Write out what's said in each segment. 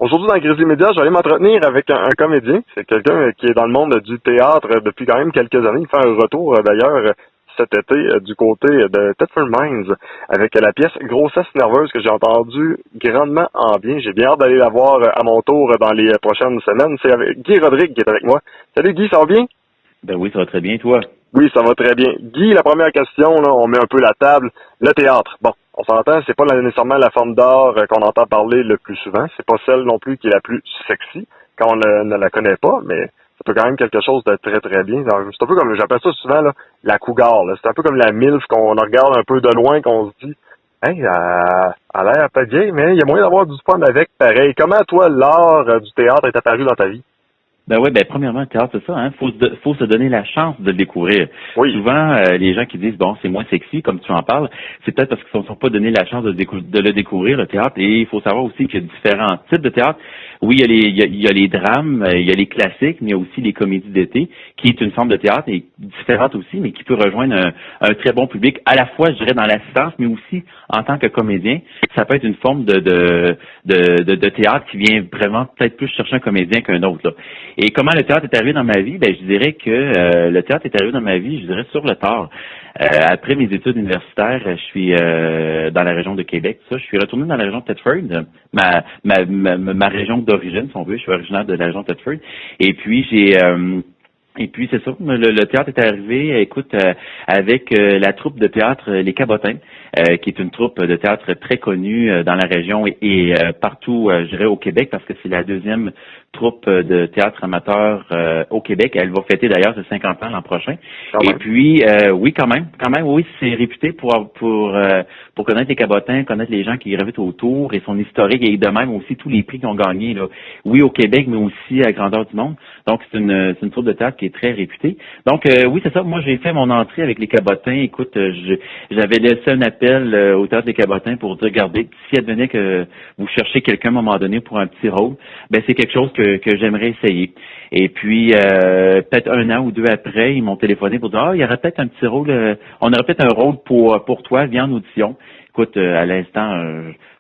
Aujourd'hui, dans Grizzly Media, je vais aller m'entretenir avec un comédien. C'est quelqu'un qui est dans le monde du théâtre depuis quand même quelques années. Il fait un retour d'ailleurs cet été du côté de Thetford Mines avec la pièce Grossesse nerveuse que j'ai entendue grandement en bien. J'ai bien hâte d'aller la voir à mon tour dans les prochaines semaines. C'est avec Guy Rodrigue qui est avec moi. Salut Guy, ça va bien? Ben oui, ça va très bien, toi. Oui, ça va très bien. Guy, la première question, là, on met un peu la table. Le théâtre. Bon, on s'entend, c'est pas nécessairement la forme d'art qu'on entend parler le plus souvent. C'est pas celle non plus qui est la plus sexy quand on ne la connaît pas, mais ça peut quand même quelque chose de très très bien. C'est un peu comme, j'appelle ça souvent là, la cougar. Là. C'est un peu comme la MILF qu'on regarde un peu de loin, qu'on se dit, hey, elle a l'air pas vieille, mais il y a moyen d'avoir du fun avec pareil. Comment toi, l'art du théâtre est apparu dans ta vie? Ben oui, ben premièrement, le théâtre, c'est ça, hein. Faut se donner la chance de le découvrir. Oui. Souvent, les gens qui disent bon, c'est moins sexy, comme tu en parles, c'est peut-être parce qu'ils ne se sont pas donné la chance de le découvrir, le théâtre. Et il faut savoir aussi qu'il y a différents types de théâtre. Oui, il y a les drames, il y a les classiques, mais il y a aussi les comédies d'été, qui est une forme de théâtre et différente aussi, mais qui peut rejoindre un très bon public, à la fois, je dirais, dans l'assistance, mais aussi en tant que comédien. Ça peut être une forme de théâtre qui vient vraiment peut-être plus chercher un comédien qu'un autre, là. Et comment le théâtre est arrivé dans ma vie? Ben, je dirais que le théâtre est arrivé dans ma vie, je dirais, sur le tard. Après mes études universitaires, je suis dans la région de Québec. Je suis retourné dans la région de Thetford, ma région d'origine, si on veut. Je suis originaire de la région de Thetford. Et puis c'est ça, le théâtre est arrivé, écoute, avec la troupe de théâtre Les Cabotins, qui est une troupe de théâtre très connue dans la région et partout, je dirais, au Québec, parce que c'est la deuxième troupe de théâtre amateur au Québec. Elle va fêter d'ailleurs ses 50 ans l'an prochain. Et puis, oui, quand même, oui, c'est réputé pour connaître les Cabotins, connaître les gens qui gravitent autour et son historique et de même aussi tous les prix qu'ils ont gagnés, là. Oui, au Québec, mais aussi à grandeur du monde. Donc, c'est une troupe de théâtre qui est très réputée. Donc, oui, c'est ça. Moi, j'ai fait mon entrée avec les Cabotins. Écoute, j'avais laissé un appel au théâtre des Cabotins pour dire, regardez, si advenait que vous cherchez quelqu'un à un moment donné pour un petit rôle, ben c'est quelque chose que j'aimerais essayer. Et puis, peut-être un an ou deux après, ils m'ont téléphoné pour dire, il y aurait peut-être un petit rôle, on aurait peut-être un rôle pour toi, viens en audition. Écoute, à l'instant,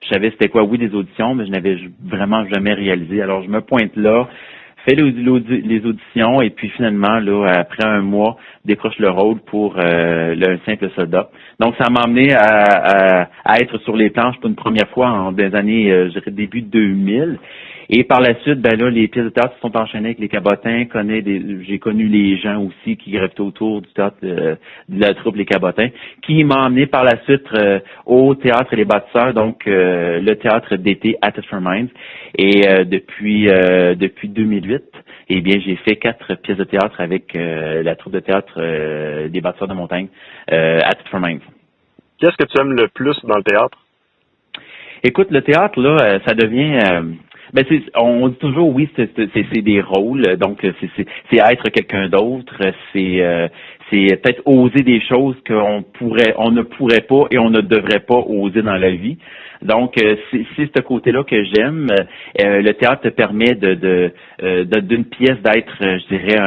je savais c'était quoi, oui, des auditions, mais je n'avais vraiment jamais réalisé. Alors, je me pointe là, fais les auditions, et puis finalement, là, après un mois, décroche le rôle pour le simple soldat. Donc, ça m'a amené à être sur les planches pour une première fois dans les années, je dirais, début 2000. Et par la suite, ben là, les pièces de théâtre se sont enchaînées avec les Cabotins. J'ai connu les gens aussi qui gravitaient autour du théâtre de la troupe Les Cabotins, qui m'a emmené par la suite au théâtre Les Bâtisseurs, donc le théâtre d'été à Thetford Mines. Et depuis 2008, eh bien, j'ai fait 4 pièces de théâtre avec la troupe de théâtre des Bâtisseurs de montagne à Thetford Mines. Qu'est-ce que tu aimes le plus dans le théâtre? Écoute, le théâtre, là, ça devient... ben on dit toujours oui, c'est des rôles, donc c'est être quelqu'un d'autre, c'est peut-être oser des choses on ne pourrait pas et on ne devrait pas oser dans la vie. Donc c'est ce côté-là que j'aime. Le théâtre te permet d'une pièce d'être, je dirais,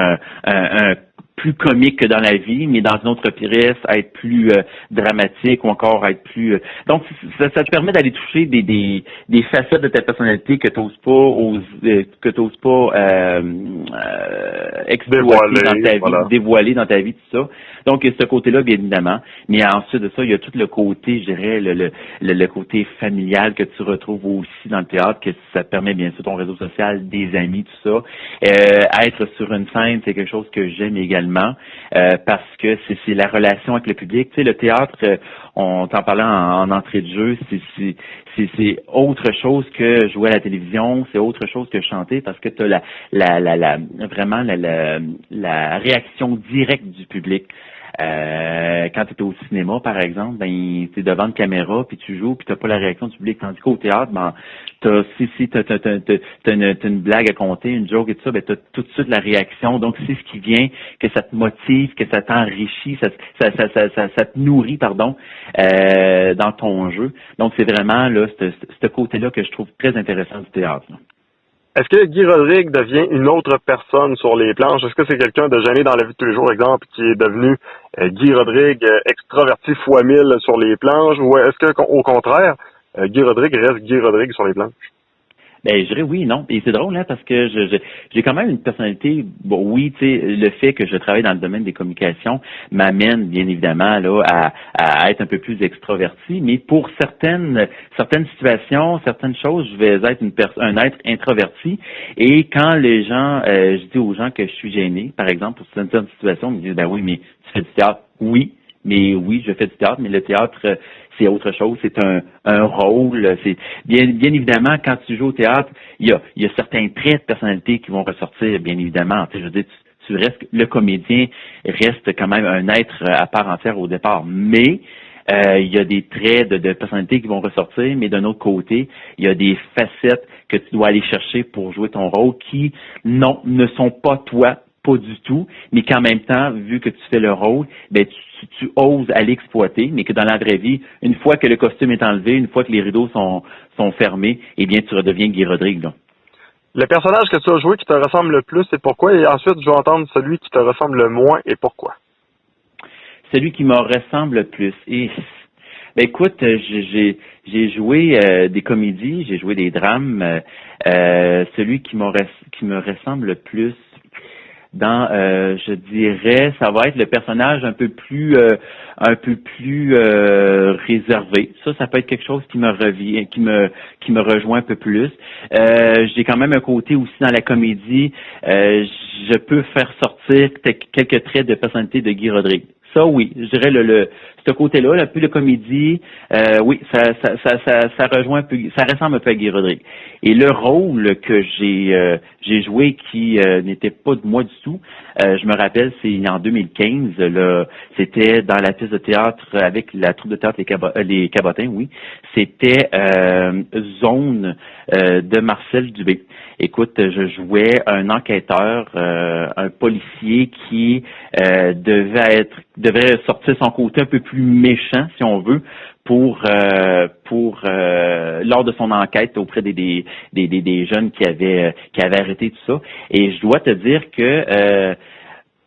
un plus comique que dans la vie, mais dans une autre pièce, être plus dramatique ou encore être plus... Donc, ça te permet d'aller toucher des facettes de ta personnalité que t'oses pas exploiter dans ta vie, voilà. Dévoiler dans ta vie, tout ça. Donc, ce côté-là, bien évidemment. Mais ensuite de ça, il y a tout le côté, je dirais, le côté familial que tu retrouves aussi dans le théâtre, que ça te permet bien sûr ton réseau social, des amis, tout ça. Être sur une scène, c'est quelque chose que j'aime également. Parce que c'est la relation avec le public. Tu sais, le théâtre, on t'en parlait en entrée de jeu, c'est autre chose que jouer à la télévision, c'est autre chose que chanter parce que tu as vraiment la réaction directe du public. Quand tu es au cinéma, par exemple, ben tu es devant une caméra, puis tu joues, puis tu n'as pas la réaction du public. Tandis qu'au théâtre, ben t'as une blague à compter, une joke et tout ça, ben t'as tout de suite la réaction. Donc c'est ce qui vient, que ça te motive, que ça t'enrichit, ça te nourrit, pardon, dans ton jeu. Donc c'est vraiment là ce côté-là que je trouve très intéressant du théâtre. Là. Est-ce que Guy Rodrigue devient une autre personne sur les planches? Est-ce que c'est quelqu'un de gêné dans la vie de tous les jours, exemple, qui est devenu Guy Rodrigue extraverti fois 1000 sur les planches? Ou est-ce que, au contraire, Guy Rodrigue reste Guy Rodrigue sur les planches? Ben, je dirais oui, non. Et c'est drôle, hein, parce que j'ai quand même une personnalité, bon, oui, tu sais, le fait que je travaille dans le domaine des communications m'amène, bien évidemment, là, à être un peu plus extroverti, mais pour certaines situations, certaines choses, je vais être un être introverti. Et quand les gens, je dis aux gens que je suis gêné, par exemple, pour certaines situations, ils me disent, ben oui, mais tu fais du théâtre. Oui. Mais oui, je fais du théâtre, mais le théâtre, c'est autre chose, c'est un rôle. C'est bien évidemment, quand tu joues au théâtre, il y a certains traits de personnalité qui vont ressortir, bien évidemment. Tu sais, je veux dire, tu restes, le comédien reste quand même un être à part entière au départ. Mais il y a des traits de personnalité qui vont ressortir, mais d'un autre côté, il y a des facettes que tu dois aller chercher pour jouer ton rôle qui, non, ne sont pas toi, pas du tout, mais qu'en même temps, vu que tu fais le rôle, ben tu oses aller exploiter, mais que dans la vraie vie, une fois que le costume est enlevé, une fois que les rideaux sont fermés, eh bien, tu redeviens Guy Rodrigue, là. Le personnage que tu as joué qui te ressemble le plus, c'est pourquoi? Et ensuite, je veux entendre celui qui te ressemble le moins et pourquoi. Celui qui me ressemble le plus. Et ben écoute, j'ai joué des comédies, j'ai joué des drames. Celui qui me ressemble le plus dans, je dirais, ça va être le personnage un peu plus réservé. Ça peut être quelque chose qui me revient, qui me rejoint un peu plus. J'ai quand même un côté aussi dans la comédie. Je peux faire sortir quelques traits de personnalité de Guy Rodrigue. Ça, oui, je dirais ce côté-là, un peu de comédie, oui, ça rejoint un peu, ça ressemble un peu à Guy Rodrigue. Et le rôle que j'ai joué qui n'était pas de moi du tout, je me rappelle, c'est en 2015, là, c'était dans la pièce de théâtre avec la troupe de théâtre Les Cabotins, oui. C'était Zone de Marcel Dubé. Écoute, je jouais un enquêteur, un policier qui devait sortir son côté un peu plus méchant, si on veut, pour lors de son enquête auprès des jeunes qui avaient arrêté tout ça. Et je dois te dire que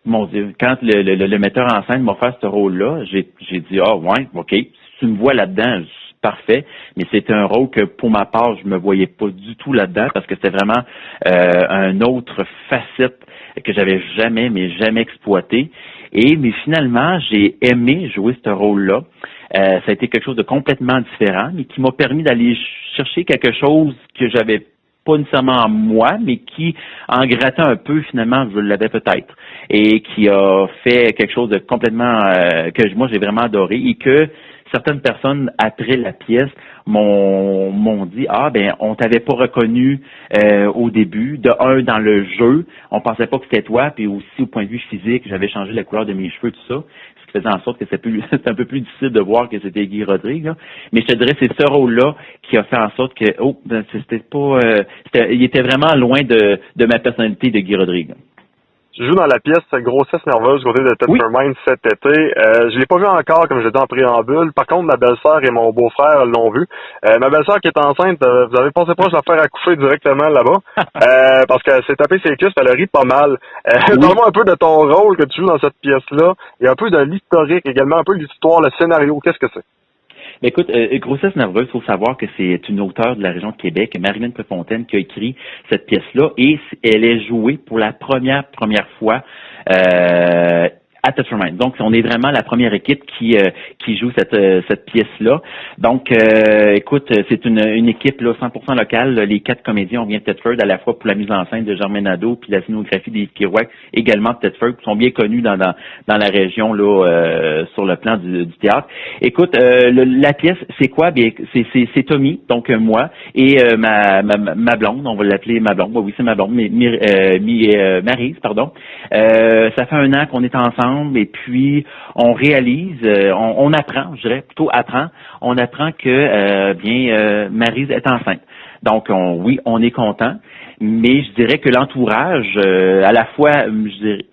mon Dieu, quand le metteur en scène m'a fait ce rôle-là, j'ai dit ah ouais, ok, si tu me vois là-dedans, parfait, mais c'était un rôle que pour ma part, je me voyais pas du tout là-dedans parce que c'était vraiment un autre facette que j'avais jamais exploité. Mais finalement, j'ai aimé jouer ce rôle-là. Ça a été quelque chose de complètement différent, mais qui m'a permis d'aller chercher quelque chose que j'avais pas nécessairement en moi, mais qui, en grattant un peu, finalement, je l'avais peut-être. Et qui a fait quelque chose de complètement que moi j'ai vraiment adoré et que certaines personnes après la pièce m'ont dit ah ben on t'avait pas reconnu au début, de un dans le jeu, on pensait pas que c'était toi, puis aussi au point de vue physique, j'avais changé la couleur de mes cheveux, tout ça, ce qui faisait en sorte que c'est un peu plus difficile de voir que c'était Guy Rodrigue, là. Mais je te dirais c'est ce rôle-là qui a fait en sorte que c'était pas il était vraiment loin de ma personnalité de Guy Rodrigue. Tu joues dans la pièce Grossesse nerveuse côté de Tetford Mines cet été. Je l'ai pas vu encore, comme je l'ai dit en préambule. Par contre, ma belle-sœur et mon beau-frère l'ont vu. Ma belle-sœur qui est enceinte, vous avez pensé proche de la faire accoucher directement là-bas. Parce qu'elle s'est tapée ses cuisses, elle a ri pas mal. Parle-moi un peu de ton rôle que tu joues dans cette pièce-là. Et un peu de l'historique également, un peu de l'histoire, le scénario. Qu'est-ce que c'est? Mais écoute, Grossesse nerveuse, il faut savoir que c'est une auteure de la région de Québec, Marilyn Prefontaine, qui a écrit cette pièce-là et elle est jouée pour la première fois à Tetford Mines. Donc, on est vraiment la première équipe qui joue cette pièce-là. Donc, écoute, c'est une équipe là 100% locale. Les 4 comédiens, on vient de Tetford à la fois pour la mise en scène de Germaine Nadeau puis la scénographie d'Yves Kirouac, également de Tetford, qui sont bien connus dans la région là sur le plan du théâtre. Écoute, la pièce, c'est quoi? Bien, c'est Tommy, donc moi, et ma blonde, on va l'appeler ma blonde. Oui, c'est ma blonde, Maryse, pardon. Ça fait 1 an qu'on est ensemble. Et puis on réalise, on apprend, je dirais plutôt on apprend que Maryse est enceinte. Donc oui, on est content, mais je dirais que l'entourage, à la fois, je dirais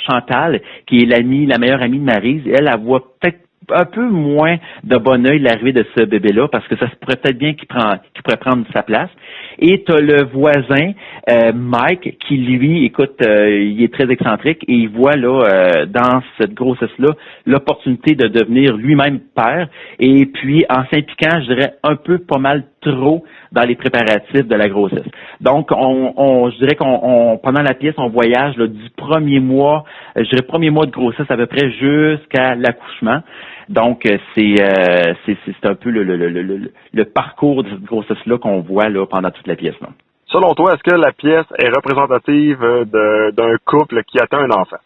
Chantal, qui est la meilleure amie de Maryse, elle voit peut-être un peu moins de bon œil l'arrivée de ce bébé-là, parce que ça se pourrait peut-être bien qu'il pourrait prendre sa place. Et t'as le voisin Mike, qui lui, écoute, il est très excentrique et il voit là dans cette grossesse-là l'opportunité de devenir lui-même père et puis en s'impliquant, je dirais, un peu pas mal trop dans les préparatifs de la grossesse. Donc, je dirais qu'on pendant la pièce, on voyage là, du premier mois de grossesse à peu près jusqu'à l'accouchement. Donc, c'est un peu le parcours de cette grossesse-là qu'on voit là pendant toute la pièce. Là. Selon toi, est-ce que la pièce est représentative d'un couple qui atteint un enfant?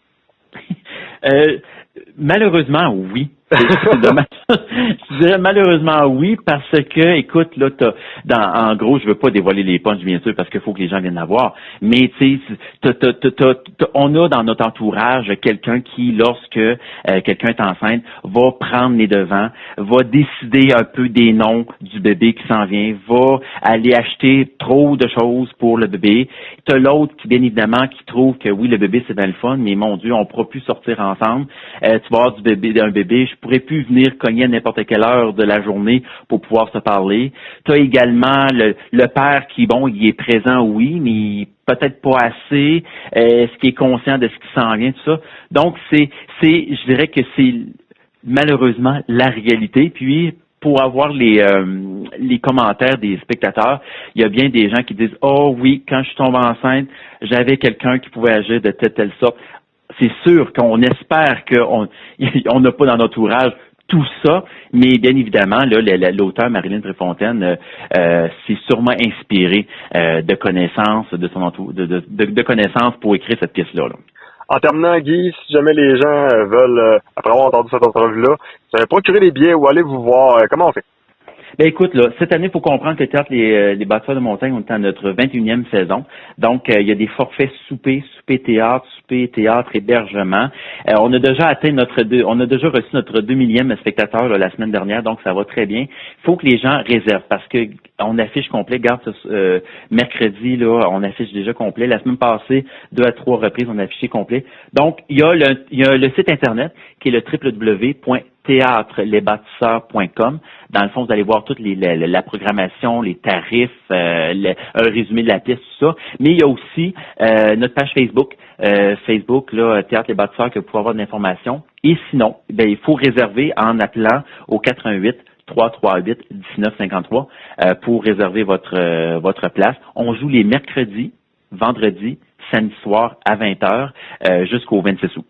Malheureusement, oui. C'est dommage. Je dirais malheureusement oui, parce que, écoute, là, en gros, je veux pas dévoiler les punchs, bien sûr, parce qu'il faut que les gens viennent la voir, mais tu sais, on a dans notre entourage quelqu'un qui, lorsque quelqu'un est enceinte, va prendre les devants, va décider un peu des noms du bébé qui s'en vient, va aller acheter trop de choses pour le bébé. T'as l'autre qui, bien évidemment, qui trouve que oui, le bébé, c'est bien le fun, mais mon Dieu, on pourra plus sortir ensemble. Tu vas avoir d'un bébé, je pourrais plus venir cogner à n'importe quelle heure de la journée pour pouvoir se parler. Tu as également le père qui, bon, il est présent, oui, mais peut-être pas assez, est-ce qu'il est conscient de ce qui s'en vient, tout ça. Donc, je dirais que c'est malheureusement la réalité. Puis, pour avoir les commentaires des spectateurs, il y a bien des gens qui disent « Oh oui, quand je suis tombée enceinte, j'avais quelqu'un qui pouvait agir de telle sorte. » C'est sûr qu'on espère qu'on n'a pas dans notre entourage tout ça, mais bien évidemment, là, l'auteur Marilyn Préfontaine s'est sûrement inspiré de connaissances de son de connaissances pour écrire cette pièce-là. Là. En terminant, Guy, si jamais les gens veulent, après avoir entendu cette entrevue-là, procurer des billets ou aller vous voir, comment on fait? Ben écoute, là, cette année, il faut comprendre que le théâtre les bâtisseurs de montagne, on est à notre 21e saison. Donc, il y a des forfaits souper théâtre, hébergement. On a déjà reçu notre 2000e spectateur là, la semaine dernière, donc ça va très bien. Il faut que les gens réservent parce que on affiche complet. Garde mercredi, là, on affiche déjà complet. La semaine passée, 2 à 3 reprises, on a affiché complet. Donc, il y a le site internet qui est le www.théâtrelesbâtisseurs.com. Dans le fond, vous allez voir toute la programmation, les tarifs, un résumé de la pièce, tout ça. Mais il y a aussi notre page Facebook, là, Théâtre Les Bâtisseurs, que vous pouvez avoir de l'information. Et sinon, ben, il faut réserver en appelant au 88 338 1953 pour réserver votre place. On joue les mercredis, vendredis, samedi soir à 20h jusqu'au 26 août.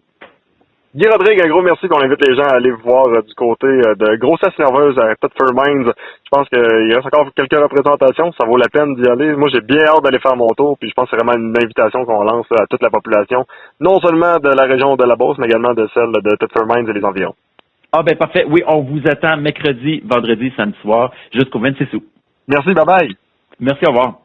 Guy Rodrigue, un gros merci qu'on invite les gens à aller voir du côté de Grossesse nerveuse à Thetford Mines. Je pense qu'il reste encore quelques représentations, ça vaut la peine d'y aller. Moi, j'ai bien hâte d'aller faire mon tour, puis je pense que c'est vraiment une invitation qu'on lance à toute la population, non seulement de la région de la Beauce, mais également de celle de Thetford Mines et les environs. Ah ben parfait, oui, on vous attend mercredi, vendredi, samedi soir, jusqu'au 26 août. Merci, bye bye. Merci, au revoir.